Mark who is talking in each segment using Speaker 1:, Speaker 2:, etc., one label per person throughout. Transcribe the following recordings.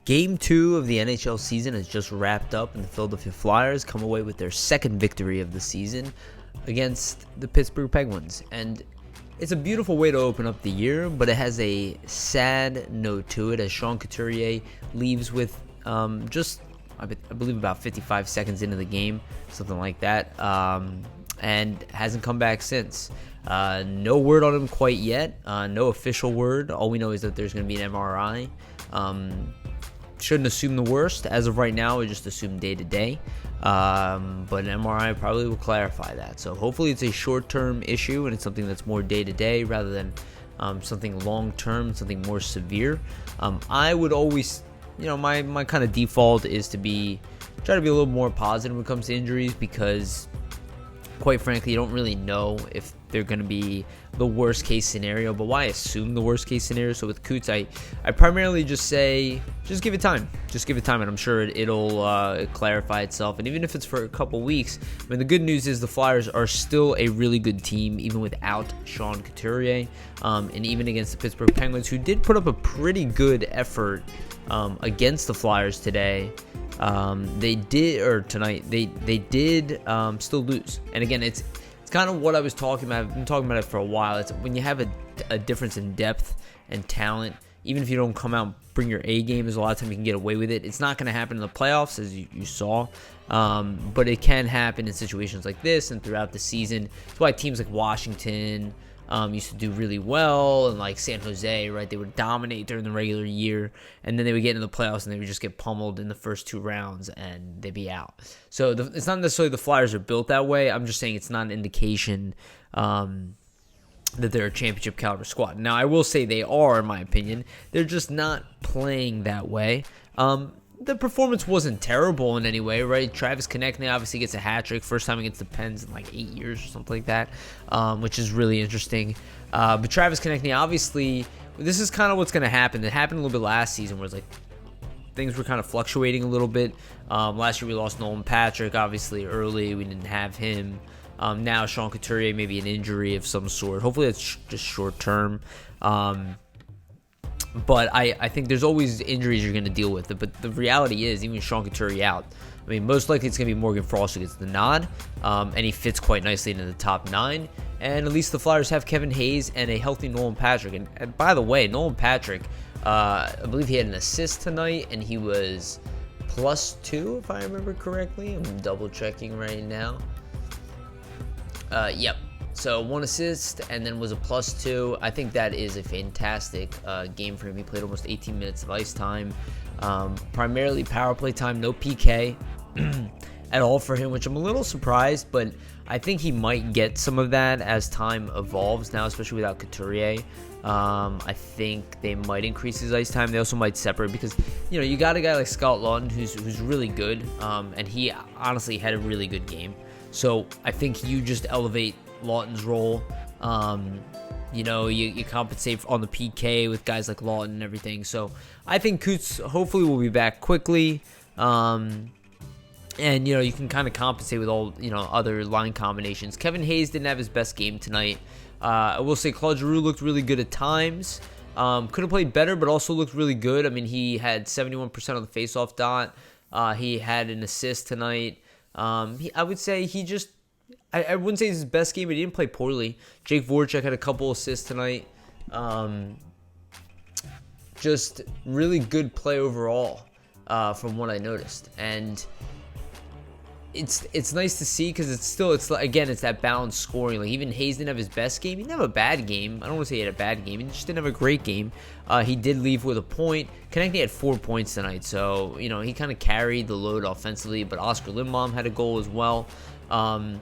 Speaker 1: Game 2 of the NHL season has just wrapped up, and the Philadelphia Flyers come away with their second victory of the season against the Pittsburgh Penguins. And it's a beautiful way to open up the year, but it has a sad note to it as Sean Couturier leaves with I believe about 55 seconds into the game, something like that, and hasn't come back since. No word on him quite yet, no official word. All we know is that there's going to be an MRI. Shouldn't assume the worst. As of right now, we just assume day-to-day. But an MRI probably will clarify that. So hopefully it's a short-term issue and it's something that's more day-to-day rather than something long-term, something more severe. I would always, my kind of default is to try to be a little more positive when it comes to injuries because, quite frankly, you don't really know if they're going to be the worst case scenario, but why assume the worst case scenario? So with Coots, I primarily just say, just give it time, and I'm sure it'll clarify itself. And even if it's for a couple weeks, I mean, the good news is the Flyers are still a really good team, even without Sean Couturier, and even against the Pittsburgh Penguins, who did put up a pretty good effort against the Flyers today. They did still lose. And again, it's kind of what I was talking about. I've been talking about it for a while. It's when you have a difference in depth and talent, even if you don't come out and bring your A game, there's a lot of time you can get away with it. It's not going to happen in the playoffs, as you saw, but it can happen in situations like this and throughout the season. That's why teams like Washington used to do really well, and like San Jose, right? They would dominate during the regular year, and then they would get into the playoffs and they would just get pummeled in the first two rounds and they'd be out. So it's not necessarily the Flyers are built that way. I'm just saying it's not an indication that they're a championship caliber squad. Now, I will say they are, in my opinion. They're just not playing that way. The performance wasn't terrible in any way, right? Travis Konechny obviously gets a hat trick, first time against the Pens in like 8 years or something like that, which is really interesting. But Travis Konechny, obviously, this is kind of what's going to happen. It happened a little bit last season where it's like things were kind of fluctuating a little bit. Last year we lost Nolan Patrick, obviously early. We didn't have him. Now Sean Couturier, maybe an injury of some sort. Hopefully it's just short term. But I think there's always injuries you're going to deal with. But the reality is, even Sean Couturier out, I mean, most likely it's going to be Morgan Frost who gets the nod. And he fits quite nicely into the top 9. And at least the Flyers have Kevin Hayes and a healthy Nolan Patrick. And by the way, Nolan Patrick, I believe he had an assist tonight, and he was +2, if I remember correctly. I'm double checking right now. Yep. So 1 assist and then was a +2. I think that is a fantastic game for him. He played almost 18 minutes of ice time. Primarily power play time, no PK at all for him, which I'm a little surprised, but I think he might get some of that as time evolves now, especially without Couturier. I think they might increase his ice time. They also might separate because, you got a guy like Scott Lawton who's really good, and he honestly had a really good game. So I think you just elevate Lawton's role. You compensate on the PK with guys like Lawton and everything. So I think Coots hopefully will be back quickly. And you can kind of compensate with all other line combinations. Kevin Hayes didn't have his best game tonight. I will say Claude Giroux looked really good at times. Could have played better, but also looked really good. I mean, he had 71% of the faceoff dot. He had an assist tonight. I would say I wouldn't say it's his best game, but he didn't play poorly. Jake Voracek had a couple assists tonight. Just really good play overall, from what I noticed. And it's nice to see because it's that balanced scoring. Like, even Hayes didn't have his best game. He didn't have a bad game. I don't want to say he had a bad game. He just didn't have a great game. He did leave with a point. Konechny had 4 points tonight, so he kind of carried the load offensively. But Oscar Lindblom had a goal as well. And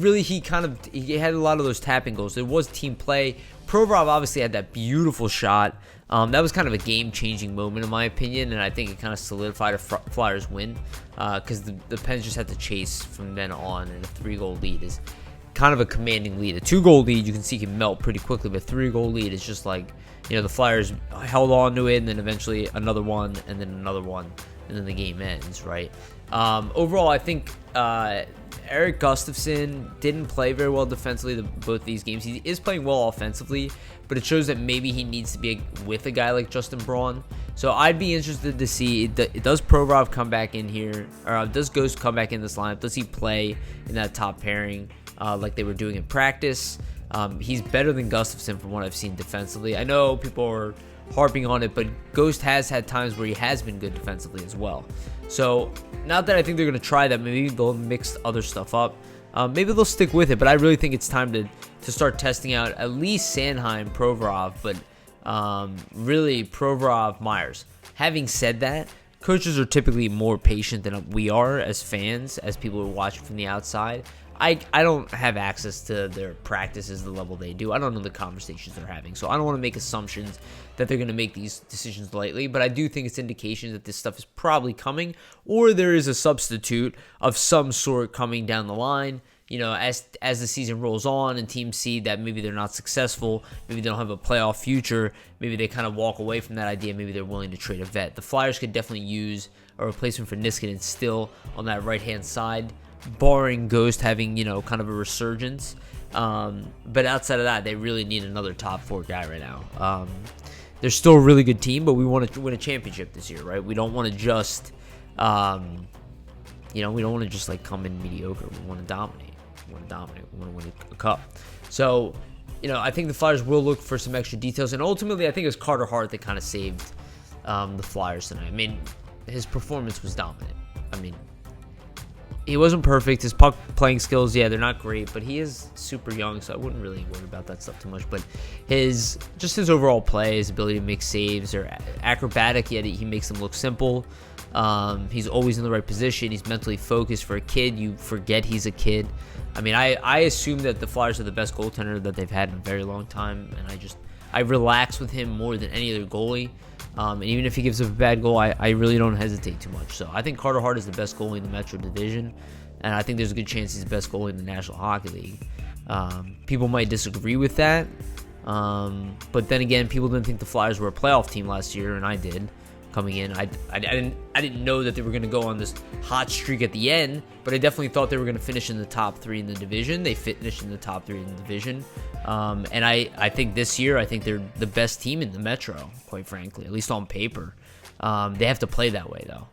Speaker 1: really, he had a lot of those tapping goals. There was team play. Provorov obviously had that beautiful shot. That was kind of a game-changing moment, in my opinion, and I think it kind of solidified a Flyers win because the Pens just had to chase from then on, and a 3-goal lead is kind of a commanding lead. A 2-goal lead, you can see, can melt pretty quickly, but a 3-goal lead is just like, the Flyers held on to it, and then eventually another one, and then another one. and then the game ends, right? Overall, I think Eric Gustafson didn't play very well defensively both these games. He is playing well offensively, but it shows that maybe he needs to be with a guy like Justin Braun. So I'd be interested to see, does Provorov come back in here, or does Ghost come back in this lineup? Does he play in that top pairing like they were doing in practice? He's better than Gustafson from what I've seen defensively. I know people are harping on it, but Ghost has had times where he has been good defensively as well. So not that I think they're going to try that. Maybe they'll mix other stuff up. Maybe they'll stick with it, but I really think it's time to start testing out at least Sanheim, Provorov, but really Provorov, Myers. Having said that, coaches are typically more patient than we are as fans, as people who watch from the outside. I don't have access to their practices the level they do. I don't know the conversations they're having. So I don't want to make assumptions that they're going to make these decisions lightly. But I do think it's indications that this stuff is probably coming, or there is a substitute of some sort coming down the line. You know, as the season rolls on and teams see that maybe they're not successful, maybe they don't have a playoff future, maybe they kind of walk away from that idea, maybe they're willing to trade a vet. The Flyers could definitely use a replacement for Niskanen still on that right-hand side, barring Ghost having, kind of a resurgence. But outside of that, they really need another top 4 guy right now. They're still a really good team, but we want to win a championship this year, right? We don't want to just, we don't want to just come in mediocre. We want to dominate. We want to win a cup. So, I think the Flyers will look for some extra details. And ultimately, I think it was Carter Hart that kind of saved the Flyers tonight. I mean, his performance was dominant. I mean, he wasn't perfect. His puck playing skills, they're not great, but he is super young, so I wouldn't really worry about that stuff too much. But his overall play, his ability to make saves are acrobatic, yet he makes them look simple. He's always in the right position. He's mentally focused. For a kid, you forget he's a kid. I mean, I assume that the Flyers are the best goaltender that they've had in a very long time, and I relax with him more than any other goalie. And even if he gives up a bad goal, I really don't hesitate too much. So I think Carter Hart is the best goalie in the Metro Division, and I think there's a good chance he's the best goalie in the National Hockey League. People might disagree with that, but then again, people didn't think the Flyers were a playoff team last year, and I did. Coming in, I didn't know that they were going to go on this hot streak at the end, but I definitely thought they were going to finish in the top 3 in the division. They finished in the top 3 in the division, and I think this year, I think they're the best team in the Metro, quite frankly, at least on paper. They have to play that way though.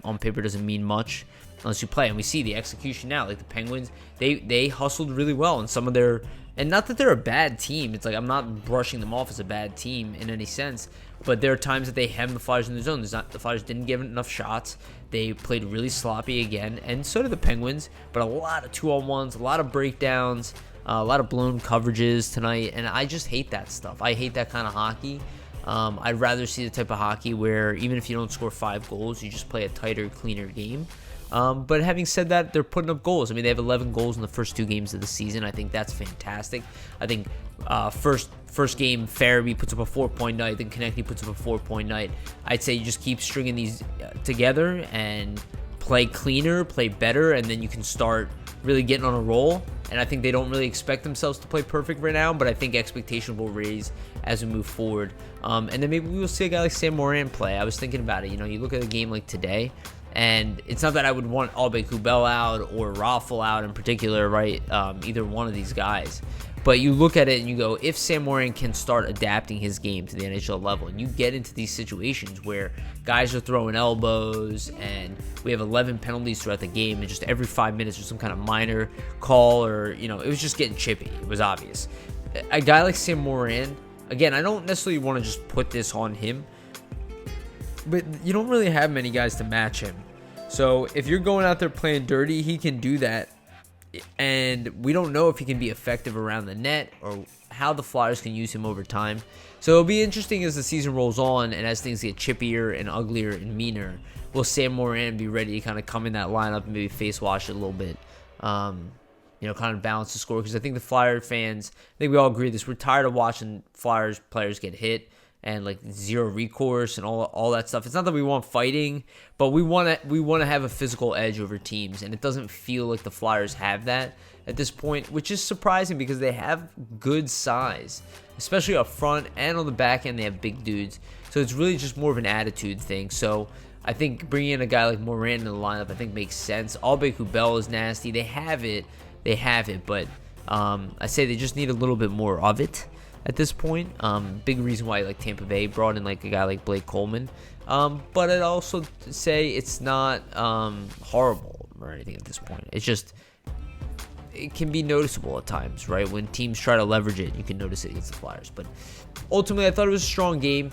Speaker 1: On paper doesn't mean much unless you play, and we see the execution now. Like the Penguins, they hustled really well, and some of their. And not that they're a bad team. It's I'm not brushing them off as a bad team in any sense. But there are times that they hem the Flyers in the zone. The Flyers didn't give enough shots. They played really sloppy again. And so did the Penguins. But a lot of 2-on-1s, a lot of breakdowns, a lot of blown coverages tonight. And I just hate that stuff. I hate that kind of hockey. I'd rather see the type of hockey where even if you don't score 5 goals, you just play a tighter, cleaner game. But having said that, they're putting up goals. I mean, they have 11 goals in the first 2 games of the season. I think that's fantastic. I think first game, Farabee puts up a 4-point night. Then Konecny puts up a 4-point night. I'd say you just keep stringing these together and play cleaner, play better, and then you can start really getting on a roll. And I think they don't really expect themselves to play perfect right now, but I think expectation will raise as we move forward. And then maybe we will see a guy like Sam Morin play. I was thinking about it. You look at a game like today, and it's not that I would want Albe Kubel out or Raffle out in particular, right? Either one of these guys. But you look at it and you go, if Sam Morin can start adapting his game to the NHL level, and you get into these situations where guys are throwing elbows and we have 11 penalties throughout the game, and just every 5 minutes there's some kind of minor call, or, it was just getting chippy. It was obvious. A guy like Sam Morin, again, I don't necessarily want to just put this on him, but you don't really have many guys to match him. So if you're going out there playing dirty, he can do that. And we don't know if he can be effective around the net or how the Flyers can use him over time. So it'll be interesting as the season rolls on and as things get chippier and uglier and meaner. Will Sam Morin be ready to kind of come in that lineup and maybe face wash it a little bit? Kind of balance the score. Because I think the Flyer fans, I think we all agree this. We're tired of watching Flyers players get hit and zero recourse and all that stuff. It's not that we want fighting, but we want to have a physical edge over teams, and it doesn't feel like the Flyers have that at this point, which is surprising because they have good size, especially up front and on the back end. They have big dudes, so it's really just more of an attitude thing. So I think bringing in a guy like Moran in the lineup, I think makes sense. Albeck Bell is nasty. They have it, but I say they just need a little bit more of it at this point. Big reason why like Tampa Bay brought in like a guy like Blake Coleman. But I'd also say it's not horrible or anything at this point. It's just, it can be noticeable at times, right? When teams try to leverage it, you can notice it against the Flyers. But ultimately, I thought it was a strong game.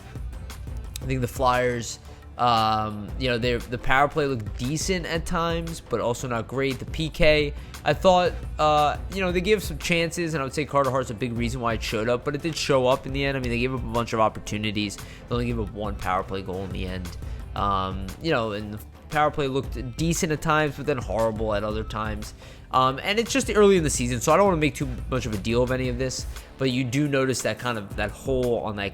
Speaker 1: I think the Flyers, the power play looked decent at times, but also not great. The PK, I thought, they gave some chances, and I would say Carter Hart's a big reason why it showed up, but it did show up in the end. I mean, they gave up a bunch of opportunities. They only gave up one power play goal in the end. And the power play looked decent at times, but then horrible at other times. And it's just early in the season, so I don't want to make too much of a deal of any of this, but you do notice that kind of that hole on that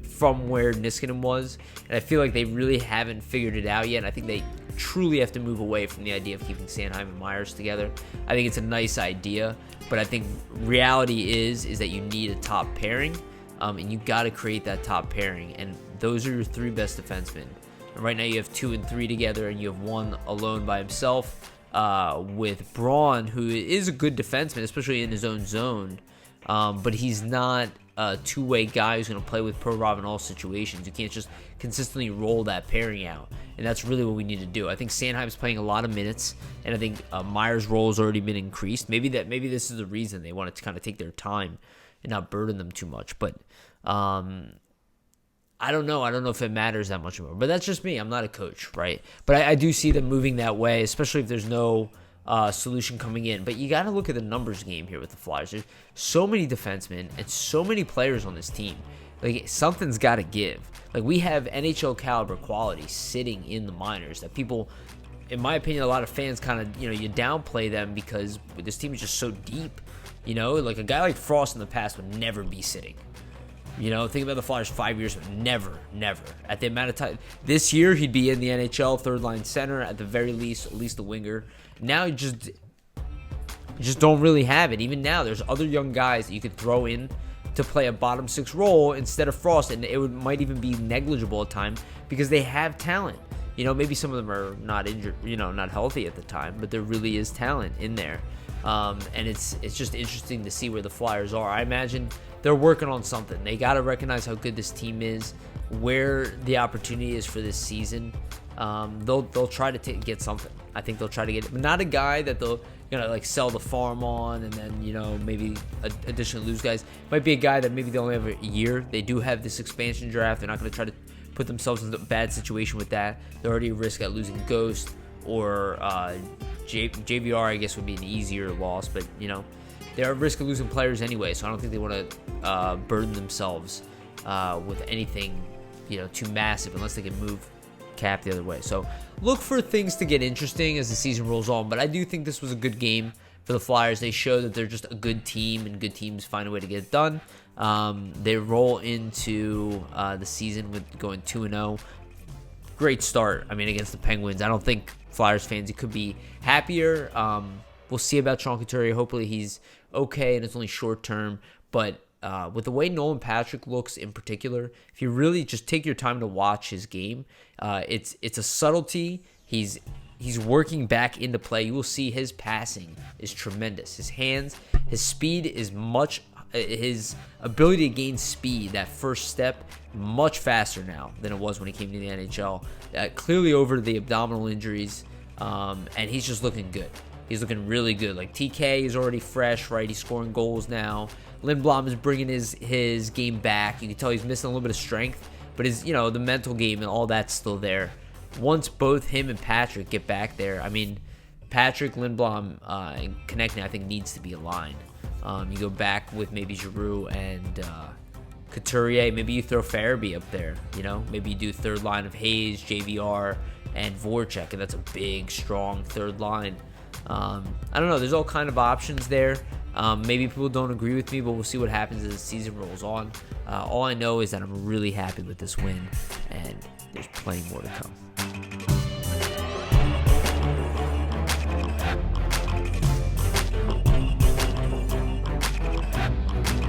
Speaker 1: from where Niskanen was, and I feel like they really haven't figured it out yet. I think they truly have to move away from the idea of keeping Sanheim and Myers together. I think it's a nice idea, but I think reality is that you need a top pairing, and you got to create that top pairing, and those are your three best defensemen. And right now you have 2 and 3 together, and you have one alone by himself with Braun, who is a good defenseman, especially in his own zone, but he's not a two-way guy who's going to play with Provorov in all situations. You can't just consistently roll that pairing out, and that's really what we need to do. I think Sanheim's playing a lot of minutes, and I think Myers' role has already been increased. Maybe this is the reason they wanted to kind of take their time and not burden them too much, but I don't know. I don't know if it matters that much more. But that's just me. I'm not a coach, right? But I do see them moving that way, especially if there's no solution coming in. But you got to look at the numbers game here with the Flyers. There's so many defensemen and so many players on this team. Like, something's got to give. Like, we have NHL caliber quality sitting in the minors that people, in my opinion, a lot of fans kind of, you downplay them because this team is just so deep. Like a guy like Frost in the past would never be sitting. Think about the Flyers 5 years ago. Never. At the amount of time. This year, he'd be in the NHL, third-line center, at the very least, at least a winger. Now, you just don't really have it. Even now, there's other young guys that you could throw in to play a bottom six role instead of Frost, and it might even be negligible at times because they have talent. Maybe some of them are not injured, not healthy at the time, but there really is talent in there. And it's just interesting to see where the Flyers are. I imagine they're working on something. They got to recognize how good this team is, where the opportunity is for this season. They'll try to get something. I think they'll try to get it, but not a guy that they'll sell the farm on and then maybe additionally lose guys. Might be a guy that maybe they only have a year. They do have this expansion draft. They're not going to try to put themselves in a bad situation with that. They're already a risk at losing Ghost or JVR. I guess would be an easier loss, but they're at risk of losing players anyway, so I don't think they want to burden themselves with anything, too massive unless they can move cap the other way. So look for things to get interesting as the season rolls on, but I do think this was a good game for the Flyers. They show that they're just a good team, and good teams find a way to get it done. They roll into the season with going 2-0. Great start, against the Penguins. I don't think Flyers fans could be happier. We'll see about Sean Couturier. Hopefully he's okay and it's only short term. But with the way Nolan Patrick looks in particular, if you really just take your time to watch his game, it's a subtlety. He's working back into play. You will see his passing is tremendous. His hands, his speed is much. His ability to gain speed, that first step, much faster now than it was when he came to the NHL. Clearly over the abdominal injuries, and he's just looking good. He's looking really good. Like TK is already fresh, right? He's scoring goals now. Lindblom is bringing his game back. You can tell he's missing a little bit of strength, but his the mental game and all that's still there. Once both him and Patrick get back there, Patrick, Lindblom, and connecting, I think needs to be aligned. You go back with maybe Giroux and Couturier. Maybe you throw Farabee up there. Maybe you do third line of Hayes, JVR, and Voracek, and that's a big, strong third line. I don't know. There's all kind of options there. Maybe people don't agree with me, but we'll see what happens as the season rolls on. All I know is that I'm really happy with this win, and there's plenty more to come.